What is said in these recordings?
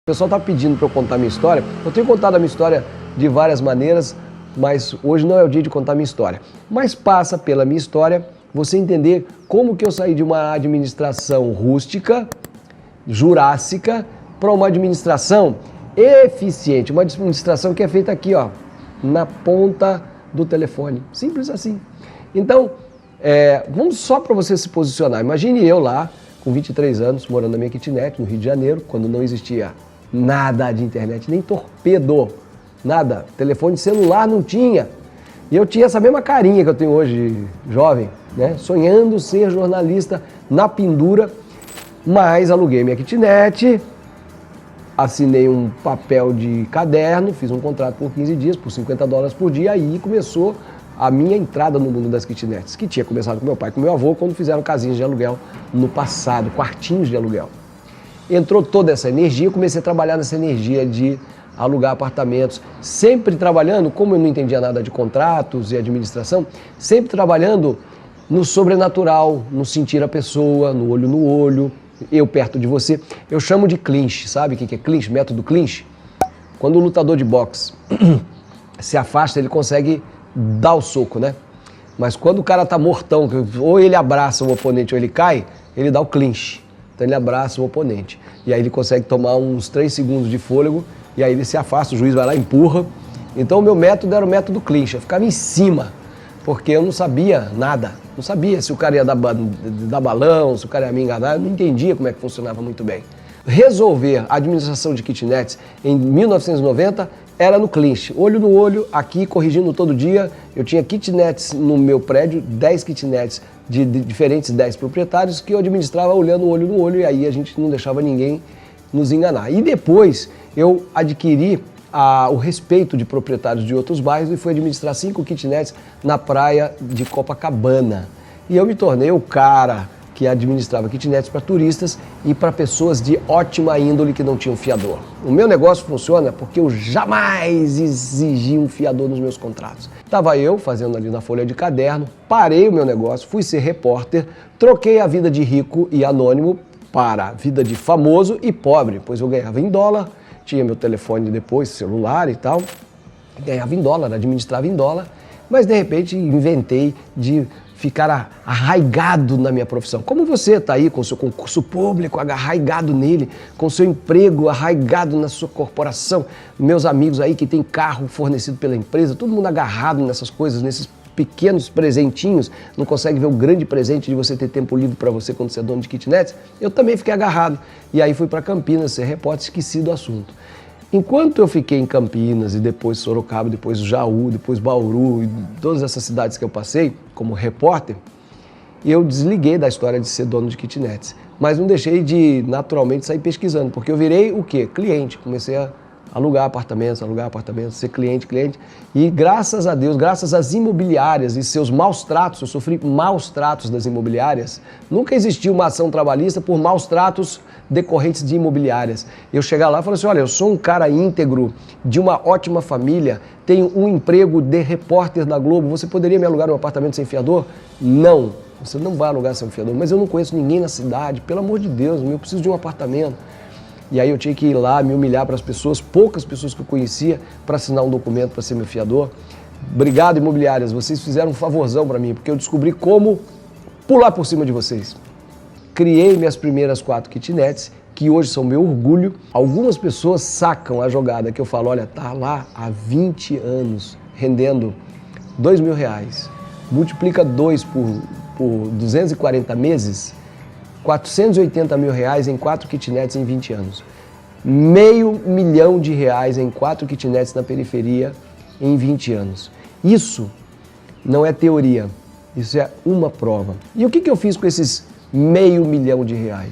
O pessoal está pedindo para eu contar minha história. Eu tenho contado a minha história de várias maneiras, mas hoje não é o dia de contar minha história. Mas passa pela minha história você entender como que eu saí de uma administração rústica, jurássica, para uma administração eficiente. Uma administração que é feita aqui, ó, na ponta do telefone. Simples assim. Então, vamos só para você se posicionar. Imagine eu lá, com 23 anos, morando na minha kitnet, no Rio de Janeiro, quando não existia nada de internet, nem torpedo, nada. Telefone celular não tinha. E eu tinha essa mesma carinha que eu tenho hoje, jovem, né? Sonhando ser jornalista na pendura, mas aluguei minha kitnet, assinei um papel de caderno, fiz um contrato por 15 dias, por $50 por dia, aí começou a minha entrada no mundo das kitnets, que tinha começado com meu pai e com meu avô, quando fizeram casinhas de aluguel no passado, quartinhos de aluguel. Entrou toda essa energia, eu comecei a trabalhar nessa energia de alugar apartamentos, sempre trabalhando, como eu não entendia nada de contratos e administração, sempre trabalhando no sobrenatural, no sentir a pessoa, no olho, eu perto de você. Eu chamo de clinch, sabe o que é clinch? Método clinch? Quando o lutador de boxe se afasta, ele consegue dar o soco, né? Mas quando o cara tá mortão, ou ele abraça o oponente ou ele cai, ele dá o clinch. Então ele abraça o oponente. E aí ele consegue tomar uns 3 segundos de fôlego, e aí ele se afasta, o juiz vai lá e empurra. Então o meu método era o método clinch, eu ficava em cima, porque eu não sabia nada. Não sabia se o cara ia dar balão, se o cara ia me enganar, eu não entendia como é que funcionava muito bem. Resolver a administração de kitnets em 1990 era no clinch, olho no olho, aqui corrigindo todo dia. Eu tinha kitnets no meu prédio, 10 kitnets de diferentes 10 proprietários que eu administrava olhando olho no olho, e aí a gente não deixava ninguém nos enganar. E depois eu adquiri o respeito de proprietários de outros bairros e fui administrar 5 kitnets na praia de Copacabana. E eu me tornei o cara que administrava kitnets para turistas e para pessoas de ótima índole que não tinham fiador. O meu negócio funciona porque eu jamais exigi um fiador nos meus contratos. Estava eu fazendo ali na folha de caderno, parei o meu negócio, fui ser repórter, troquei a vida de rico e anônimo para a vida de famoso e pobre, pois eu ganhava em dólar, tinha meu telefone depois, celular e tal, ganhava em dólar, administrava em dólar, mas de repente inventei de ficar arraigado na minha profissão. Como você está aí com o seu concurso público, arraigado nele, com o seu emprego arraigado na sua corporação, meus amigos aí que tem carro fornecido pela empresa, todo mundo agarrado nessas coisas, nesses pequenos presentinhos, não consegue ver o grande presente de você ter tempo livre para você quando você é dono de kitnets. Eu também fiquei agarrado. E aí fui para Campinas ser repórter, esqueci do assunto. Enquanto eu fiquei em Campinas e depois Sorocaba, depois Jaú, depois Bauru e todas essas cidades que eu passei como repórter, eu desliguei da história de ser dono de kitnets. Mas não deixei de naturalmente sair pesquisando, porque eu virei o quê? Cliente. Comecei a alugar apartamentos, ser cliente. E graças a Deus, graças às imobiliárias e seus maus tratos, eu sofri maus tratos das imobiliárias. Nunca existiu uma ação trabalhista por maus tratos decorrentes de imobiliárias. Eu chegar lá e falar assim, olha, eu sou um cara íntegro, de uma ótima família, tenho um emprego de repórter da Globo, você poderia me alugar um apartamento sem fiador? Não, você não vai alugar sem fiador, mas eu não conheço ninguém na cidade, pelo amor de Deus, eu preciso de um apartamento. E aí eu tinha que ir lá, me humilhar para as pessoas, poucas pessoas que eu conhecia, para assinar um documento para ser meu fiador. Obrigado, imobiliárias, vocês fizeram um favorzão para mim, porque eu descobri como pular por cima de vocês. Criei minhas primeiras 4 kitnets, que hoje são meu orgulho. Algumas pessoas sacam a jogada que eu falo, olha, tá lá há 20 anos, rendendo R$2.000. Multiplica 2 por 240 meses, R$480 mil em 4 kitnets em 20 anos. R$500 mil em 4 kitnets na periferia em 20 anos. Isso não é teoria, isso é uma prova. E o que eu fiz com esses R$500 mil?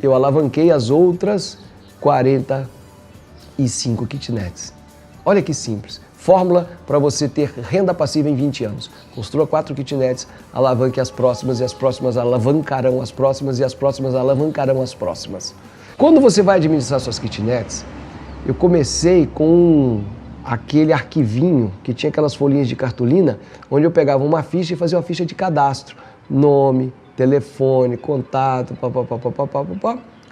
Eu alavanquei as outras 45 kitnets. Olha que simples. Fórmula para você ter renda passiva em 20 anos. Construa 4 kitnets, alavanque as próximas e as próximas alavancarão as próximas e as próximas alavancarão as próximas. Quando você vai administrar suas kitnets, eu comecei com aquele arquivinho que tinha aquelas folhinhas de cartolina, onde eu pegava uma ficha e fazia uma ficha de cadastro. Nome, telefone, contato,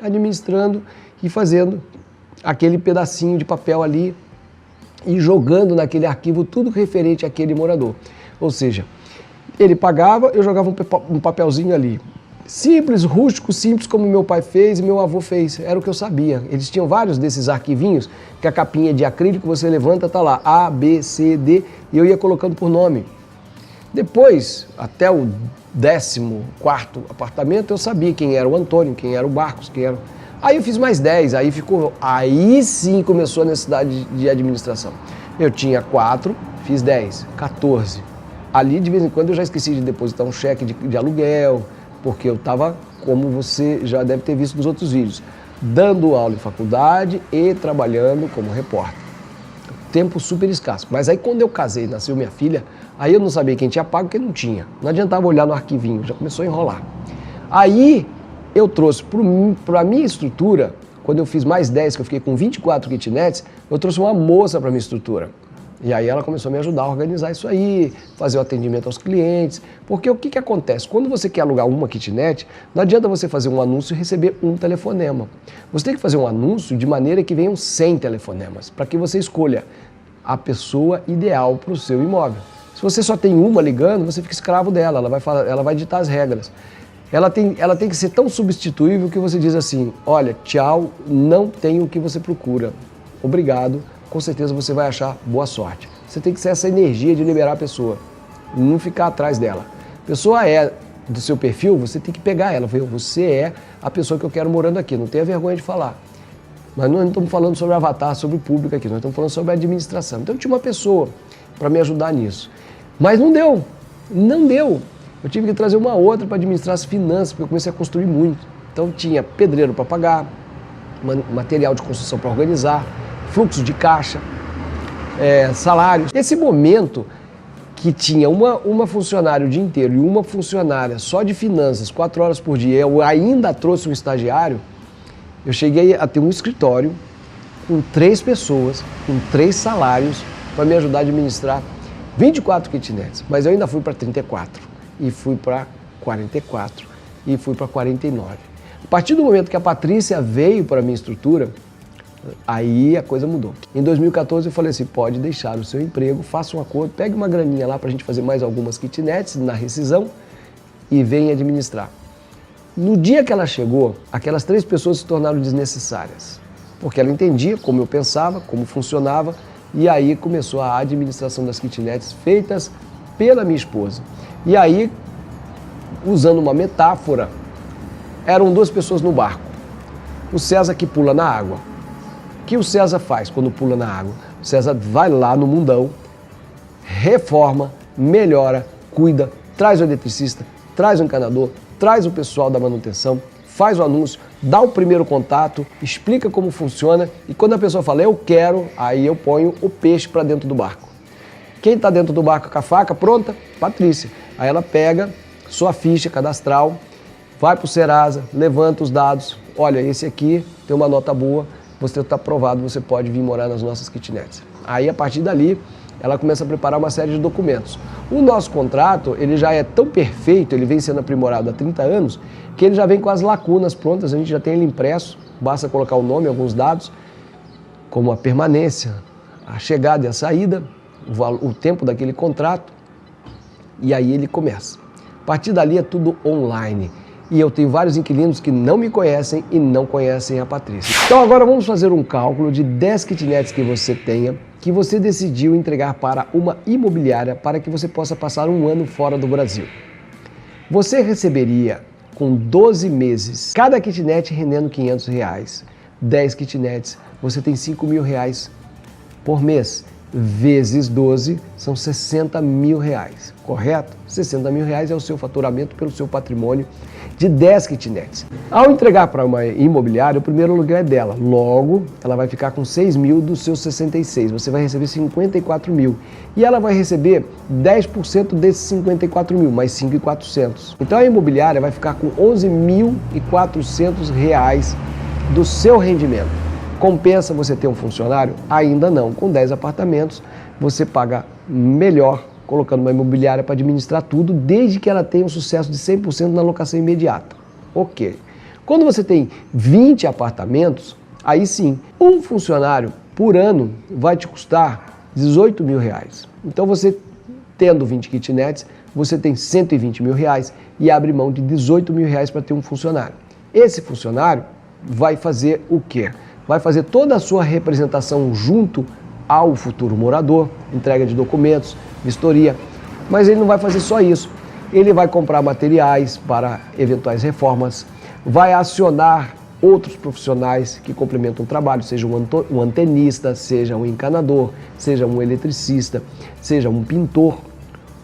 administrando e fazendo aquele pedacinho de papel ali e jogando naquele arquivo tudo referente àquele morador. Ou seja, ele pagava, eu jogava um papelzinho ali. Simples, rústico, simples, como meu pai fez e meu avô fez. Era o que eu sabia. Eles tinham vários desses arquivinhos, que a capinha de acrílico você levanta, tá lá, A, B, C, D, e eu ia colocando por nome. Depois, até o 14º apartamento, eu sabia quem era o Antônio, quem era o Marcos, quem era... Aí eu fiz mais 10, aí sim começou a necessidade de administração. Eu tinha 4, fiz 10, 14. Ali, de vez em quando, eu já esqueci de depositar um cheque de aluguel, porque eu estava, como você já deve ter visto nos outros vídeos, dando aula em faculdade e trabalhando como repórter. Tempo super escasso. Mas aí quando eu casei, nasceu minha filha, aí eu não sabia quem tinha pago e quem não tinha. Não adiantava olhar no arquivinho, já começou a enrolar. Aí eu trouxe para a minha estrutura, quando eu fiz mais 10, que eu fiquei com 24 kitnets, eu trouxe uma moça para a minha estrutura. E aí ela começou a me ajudar a organizar isso aí, fazer o atendimento aos clientes. Porque o que acontece? Quando você quer alugar uma kitnet, não adianta você fazer um anúncio e receber um telefonema. Você tem que fazer um anúncio de maneira que venham 100 telefonemas, para que você escolha a pessoa ideal para o seu imóvel. Se você só tem uma ligando, você fica escravo dela, ela vai ditar as regras. Ela tem que ser tão substituível que você diz assim, olha, tchau, não tem o que você procura, obrigado, com certeza você vai achar boa sorte. Você tem que ser essa energia de liberar a pessoa, não ficar atrás dela. A pessoa é do seu perfil, você tem que pegar ela, você é a pessoa que eu quero morando aqui, não tenha vergonha de falar. Mas nós não estamos falando sobre avatar, sobre público aqui, nós estamos falando sobre administração. Então eu tinha uma pessoa para me ajudar nisso. Mas não deu. Eu tive que trazer uma outra para administrar as finanças, porque eu comecei a construir muito. Então tinha pedreiro para pagar, material de construção para organizar, fluxo de caixa, salários. Esse momento que tinha uma funcionária o dia inteiro e uma funcionária só de finanças, 4 horas por dia, eu ainda trouxe um estagiário, eu cheguei a ter um escritório com 3 pessoas, com 3 salários, para me ajudar a administrar 24 kitnets. Mas eu ainda fui para 34, e fui para 44, e fui para 49. A partir do momento que a Patrícia veio para a minha estrutura, aí a coisa mudou. Em 2014 eu falei assim, pode deixar o seu emprego, faça um acordo, pegue uma graninha lá para a gente fazer mais algumas kitnets na rescisão e venha administrar. No dia que ela chegou, aquelas 3 pessoas se tornaram desnecessárias, porque ela entendia como eu pensava, como funcionava, e aí começou a administração das kitnets feitas pela minha esposa. E aí, usando uma metáfora, eram 2 pessoas no barco. O César que pula na água. O que o César faz quando pula na água? O César vai lá no mundão, reforma, melhora, cuida, traz o eletricista, traz o encanador, traz o pessoal da manutenção, faz o anúncio, dá o primeiro contato, explica como funciona e quando a pessoa fala, eu quero, aí eu ponho o peixe para dentro do barco. Quem está dentro do barco com a faca pronta? Patrícia. Aí ela pega sua ficha cadastral, vai para o Serasa, levanta os dados, olha, esse aqui tem uma nota boa, você está aprovado, você pode vir morar nas nossas kitnets. Aí a partir dali, ela começa a preparar uma série de documentos. O nosso contrato, ele já é tão perfeito, ele vem sendo aprimorado há 30 anos, que ele já vem com as lacunas prontas, a gente já tem ele impresso, basta colocar o nome, alguns dados, como a permanência, a chegada e a saída, o tempo daquele contrato, e aí ele começa. A partir dali é tudo online. E eu tenho vários inquilinos que não me conhecem e não conhecem a Patrícia. Então agora vamos fazer um cálculo de 10 kitnets que você tenha, que você decidiu entregar para uma imobiliária para que você possa passar um ano fora do Brasil. Você receberia com 12 meses, cada kitnet rendendo R$500, 10 kitnets, você tem R$5.000 por mês. Vezes 12 são R$60 mil, correto? R$60 mil é o seu faturamento pelo seu patrimônio de 10 kitnets. Ao entregar para uma imobiliária, o primeiro aluguel é dela. Logo, ela vai ficar com 6 mil dos seus 66. Você vai receber 54 mil. E ela vai receber 10% desses 54 mil, mais 5.400. Então a imobiliária vai ficar com R$11.400 do seu rendimento. Compensa você ter um funcionário? Ainda não. Com 10 apartamentos, você paga melhor colocando uma imobiliária para administrar tudo, desde que ela tenha um sucesso de 100% na locação imediata. Ok. Quando você tem 20 apartamentos, Aí sim, um funcionário por ano vai te custar R$18 mil. Então você, tendo 20 kitnets, você tem R$120 mil e abre mão de R$18 mil para ter um funcionário. Esse funcionário vai fazer o quê? Vai fazer toda a sua representação junto ao futuro morador, entrega de documentos, vistoria, mas ele não vai fazer só isso. Ele vai comprar materiais para eventuais reformas, vai acionar outros profissionais que complementam o trabalho, seja um antenista, seja um encanador, seja um eletricista, seja um pintor,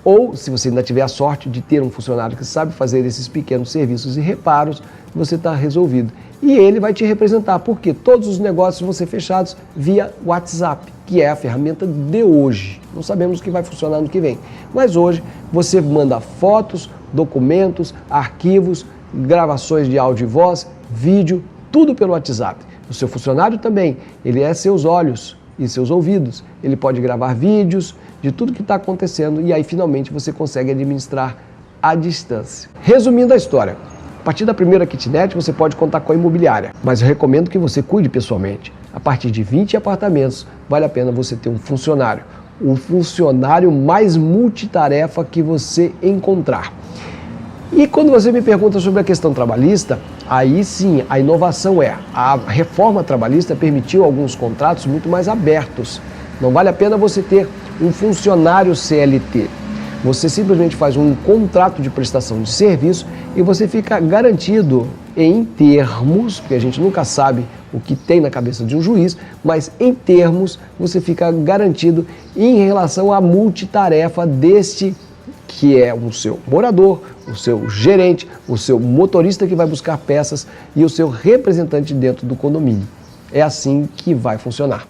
ou se você ainda tiver a sorte de ter um funcionário que sabe fazer esses pequenos serviços e reparos, você está resolvido. E ele vai te representar, porque todos os negócios vão ser fechados via WhatsApp, que é a ferramenta de hoje. Não sabemos o que vai funcionar no que vem, mas hoje você manda fotos, documentos, arquivos, gravações de áudio e voz, vídeo, tudo pelo WhatsApp. O seu funcionário também, ele é seus olhos e seus ouvidos. Ele pode gravar vídeos de tudo que está acontecendo e aí finalmente você consegue administrar à distância. Resumindo a história, a partir da primeira kitnet você pode contar com a imobiliária, mas eu recomendo que você cuide pessoalmente. A partir de 20 apartamentos, vale a pena você ter um funcionário. O funcionário mais multitarefa que você encontrar. E quando você me pergunta sobre a questão trabalhista, aí sim, a inovação a reforma trabalhista permitiu alguns contratos muito mais abertos. Não vale a pena você ter um funcionário CLT. Você simplesmente faz um contrato de prestação de serviço e você fica garantido em termos, porque a gente nunca sabe o que tem na cabeça de um juiz, mas em termos você fica garantido em relação à multitarefa deste que é o seu morador, o seu gerente, o seu motorista que vai buscar peças e o seu representante dentro do condomínio. É assim que vai funcionar.